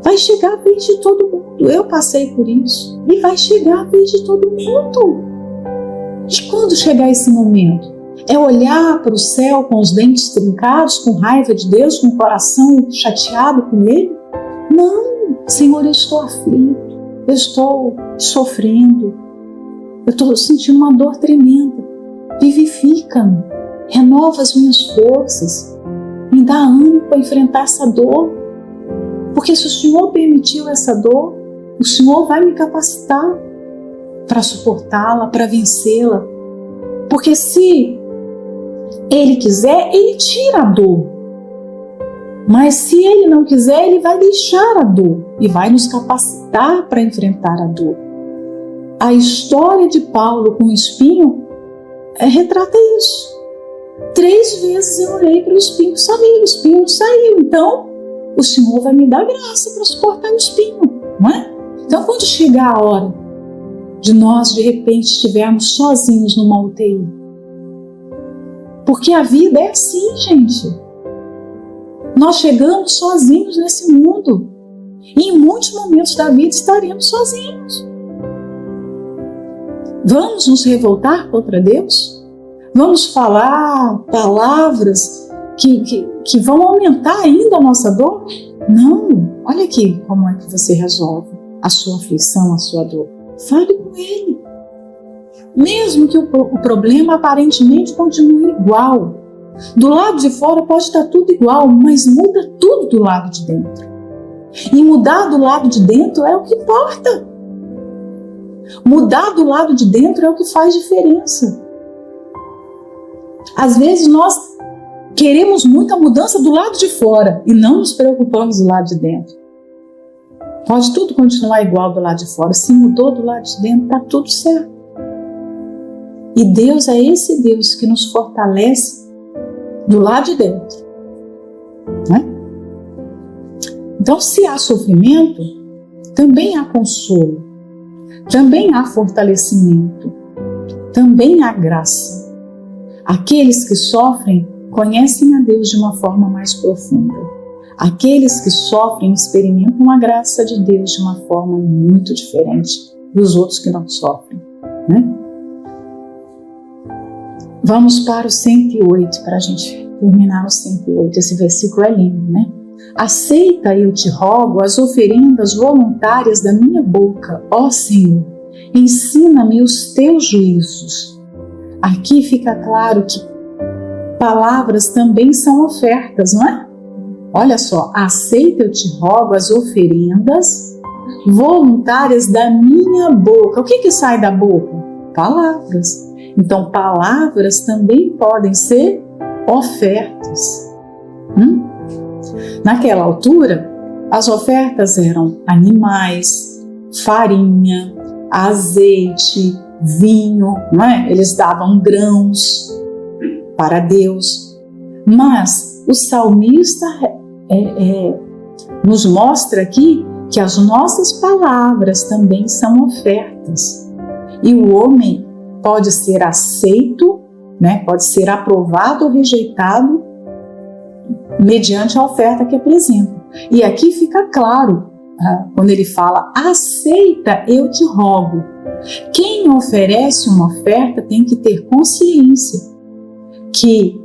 Vai chegar a vez de todo mundo. Eu passei por isso. E vai chegar a vez de todo mundo. E quando chegar esse momento? É olhar para o céu com os dentes trincados, com raiva de Deus, com o coração chateado com Ele? Não, Senhor, eu estou aflito, eu estou sofrendo, eu estou sentindo uma dor tremenda. Vivifica-me, renova as minhas forças, me dá ânimo para enfrentar essa dor. Porque se o Senhor permitiu essa dor, o Senhor vai me capacitar para suportá-la, para vencê-la. Porque se Ele quiser, Ele tira a dor. Mas se Ele não quiser, Ele vai deixar a dor e vai nos capacitar para enfrentar a dor. A história de Paulo com o espinho retrata isso. 3 vezes eu orei para o espinho sair, o espinho não saiu. Então, o Senhor vai me dar graça para suportar o espinho, não é? Então, quando chegar a hora de nós, de repente, estivermos sozinhos numa UTI, porque a vida é assim, gente. Nós chegamos sozinhos nesse mundo e em muitos momentos da vida estaremos sozinhos. Vamos nos revoltar contra Deus? Vamos falar palavras que vão aumentar ainda a nossa dor? Não. Olha aqui como é que você resolve a sua aflição, a sua dor. Fale com Ele. Mesmo que o problema aparentemente continue igual. Do lado de fora pode estar tudo igual, mas muda tudo do lado de dentro. E mudar do lado de dentro é o que importa. Mudar do lado de dentro é o que faz diferença. Às vezes nós queremos muita mudança do lado de fora e não nos preocupamos do lado de dentro. Pode tudo continuar igual do lado de fora. Se mudou do lado de dentro, está tudo certo. E Deus é esse Deus que nos fortalece do lado de dentro. Né? Então, se há sofrimento, também há consolo, também há fortalecimento, também há graça. Aqueles que sofrem conhecem a Deus de uma forma mais profunda. Aqueles que sofrem experimentam a graça de Deus de uma forma muito diferente dos outros que não sofrem. Né? Vamos para o 108, para a gente terminar o 108. Esse versículo é lindo, né? Aceita, eu te rogo, as oferendas voluntárias da minha boca, ó Senhor. Ensina-me os teus juízos. Aqui fica claro que palavras também são ofertas, não é? Olha só, aceita, eu te rogo, as oferendas voluntárias da minha boca. O que sai da boca? Palavras. Então, palavras também podem ser ofertas. Naquela altura, as ofertas eram animais, farinha, azeite, vinho, não é? Eles davam grãos para Deus. Mas o salmista nos mostra aqui que as nossas palavras também são ofertas. E o homem pode ser aceito, né? Pode ser aprovado ou rejeitado mediante a oferta que apresenta. E aqui fica claro, quando ele fala, aceita, eu te rogo. Quem oferece uma oferta tem que ter consciência que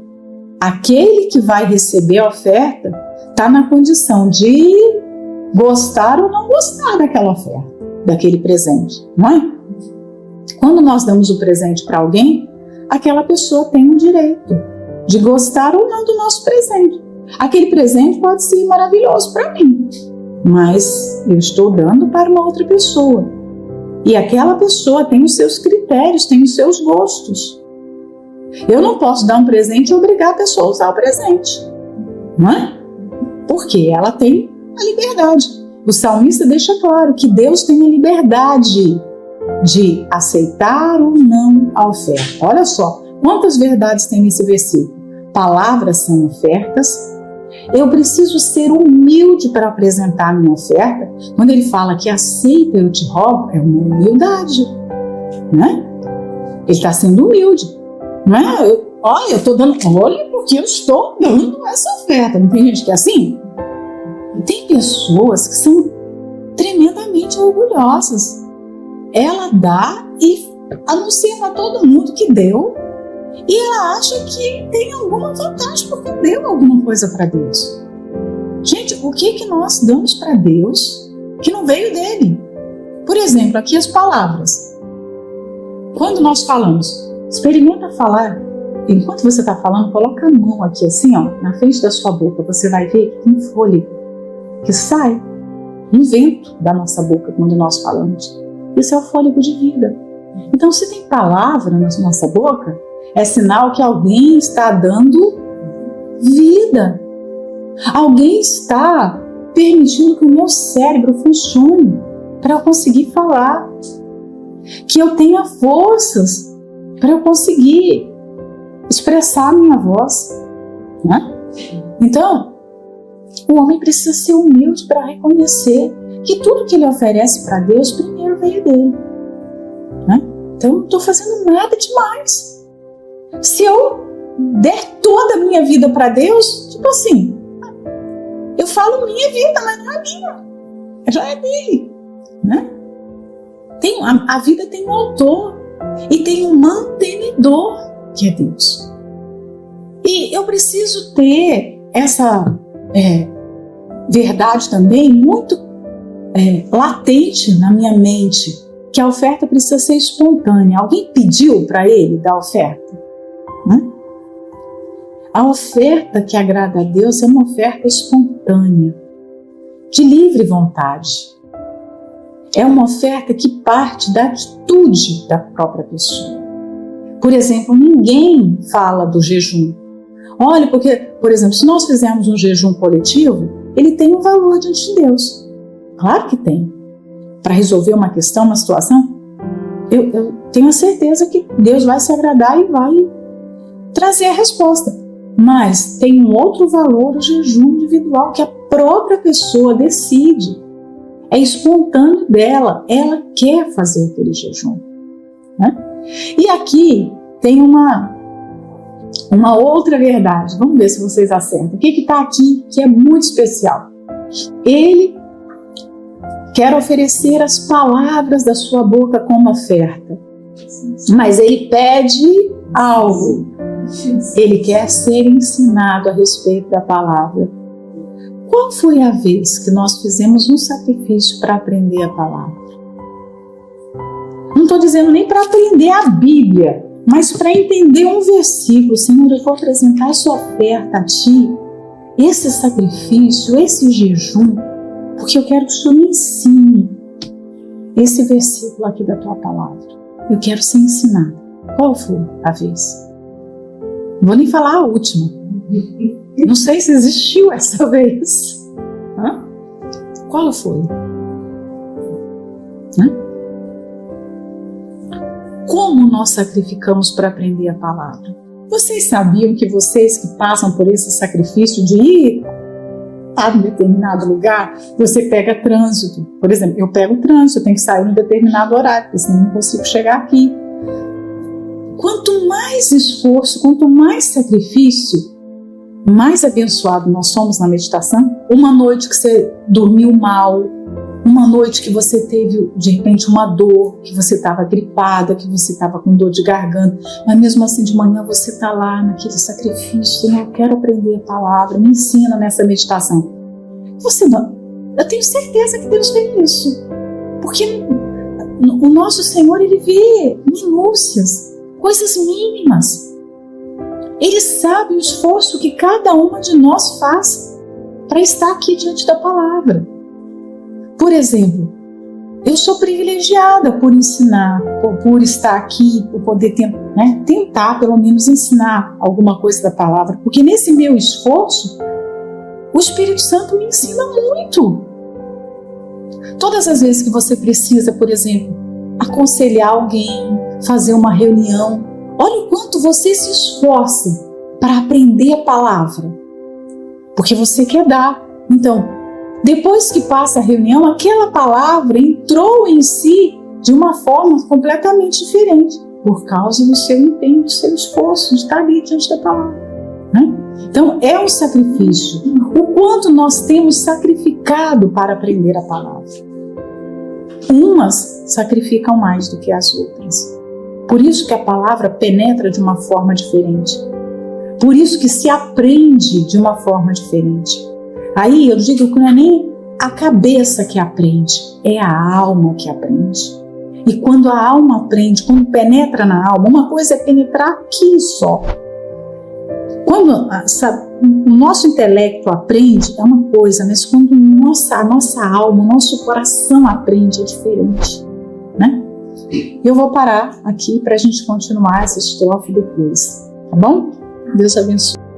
aquele que vai receber a oferta está na condição de gostar ou não gostar daquela oferta, daquele presente, não é? Quando nós damos o presente para alguém, aquela pessoa tem o direito de gostar ou não do nosso presente. Aquele presente pode ser maravilhoso para mim, mas eu estou dando para uma outra pessoa. E aquela pessoa tem os seus critérios, tem os seus gostos. Eu não posso dar um presente e obrigar a pessoa a usar o presente, não é? Porque ela tem a liberdade. o salmista deixa claro que Deus tem a liberdade de aceitar ou não a oferta. Olha só, quantas verdades tem nesse versículo. Palavras são ofertas. Eu preciso ser humilde para apresentar a minha oferta. Quando ele fala que aceita, eu te rogo, é uma humildade, né? Ele está sendo humilde, não é? Eu estou dando, olha, porque eu estou dando essa oferta. Não tem gente que é assim? Tem pessoas que são tremendamente orgulhosas. Ela dá e anuncia para todo mundo que deu, e ela acha que tem alguma vantagem porque deu alguma coisa para Deus. Gente, o que nós damos para Deus que não veio dele? Por exemplo, aqui as palavras. Quando nós falamos, experimenta falar. Enquanto você está falando, coloca a mão aqui assim, ó, na frente da sua boca. Você vai ver que tem fôlego que sai, um vento da nossa boca quando nós falamos. Isso é o fôlego de vida. Então, se tem palavra na nossa boca, é sinal que alguém está dando vida. Alguém está permitindo que o meu cérebro funcione para eu conseguir falar. Que eu tenha forças para eu conseguir expressar a minha voz, né? Então, o homem precisa ser humilde para reconhecer que tudo que ele oferece para Deus primeiro veio dele, né? Então, eu não estou fazendo nada demais. Se eu der toda a minha vida para Deus, tipo assim, eu falo minha vida, mas não é minha, já é dele, né? A vida tem um autor e tem um mantenedor, que é Deus. E eu preciso ter essa verdade também muito latente na minha mente, que a oferta precisa ser espontânea. Alguém pediu para ele dar oferta? Né? A oferta que agrada a Deus é uma oferta espontânea, de livre vontade. É uma oferta que parte da atitude da própria pessoa. Por exemplo, ninguém fala do jejum. Olha, porque, por exemplo, se nós fizermos um jejum coletivo, ele tem um valor diante de Deus. Claro que tem. Para resolver uma questão, uma situação, eu tenho a certeza que Deus vai se agradar e vai trazer a resposta. Mas tem um outro valor, o jejum individual, que a própria pessoa decide. É espontâneo dela, ela quer fazer aquele jejum, né? E aqui tem uma outra verdade, vamos ver se vocês acertam. O que está aqui que é muito especial? Ele quer oferecer as palavras da sua boca como oferta, mas ele pede algo. Ele quer ser ensinado a respeito da palavra. Qual foi a vez que nós fizemos um sacrifício para aprender a palavra? Não estou dizendo nem para aprender a Bíblia, mas para entender um versículo. Senhor, eu vou apresentar essa oferta a Ti, esse sacrifício, esse jejum, porque eu quero que o Senhor me ensine esse versículo aqui da Tua palavra. Eu quero ser ensinado. Qual foi a vez? Não vou nem falar a última. Não sei se existiu essa vez. Hã? Qual foi? Hã? Como nós sacrificamos para aprender a palavra? Vocês sabiam que vocês que passam por esse sacrifício de ir a um determinado lugar, você pega trânsito. Por exemplo, eu pego trânsito, eu tenho que sair em um determinado horário, porque senão eu não consigo chegar aqui. Quanto mais esforço, quanto mais sacrifício, mais abençoado nós somos na meditação. Uma noite que você dormiu mal, uma noite que você teve de repente uma dor, que você estava gripada, que você estava com dor de garganta, mas mesmo assim de manhã você está lá naquele sacrifício. Senhor, eu quero aprender a palavra, me ensina nessa meditação. Você não, eu tenho certeza que Deus vê isso, porque o nosso Senhor, Ele vê minúcias, coisas mínimas. Ele sabe o esforço que cada uma de nós faz para estar aqui diante da palavra. Por exemplo, eu sou privilegiada por ensinar, por estar aqui, por poder tentar pelo menos ensinar alguma coisa da palavra, porque nesse meu esforço, o Espírito Santo me ensina muito. Todas as vezes que você precisa, por exemplo, aconselhar alguém, fazer uma reunião, olha o quanto você se esforça para aprender a palavra, porque você quer dar. Então, depois que passa a reunião, aquela palavra entrou em si de uma forma completamente diferente, por causa do seu empenho, do seu esforço de estar ali diante da palavra, né? Então, é um sacrifício. O quanto nós temos sacrificado para aprender a palavra. Umas sacrificam mais do que as outras. Por isso que a palavra penetra de uma forma diferente. Por isso que se aprende de uma forma diferente. Aí eu digo que não é nem a cabeça que aprende, é a alma que aprende. E quando a alma aprende, quando penetra na alma, uma coisa é penetrar aqui só. Quando o nosso intelecto aprende, é uma coisa, mas quando a nossa alma, o nosso coração aprende, é diferente, né? Eu vou parar aqui para a gente continuar essa estrofe depois, tá bom? Deus abençoe.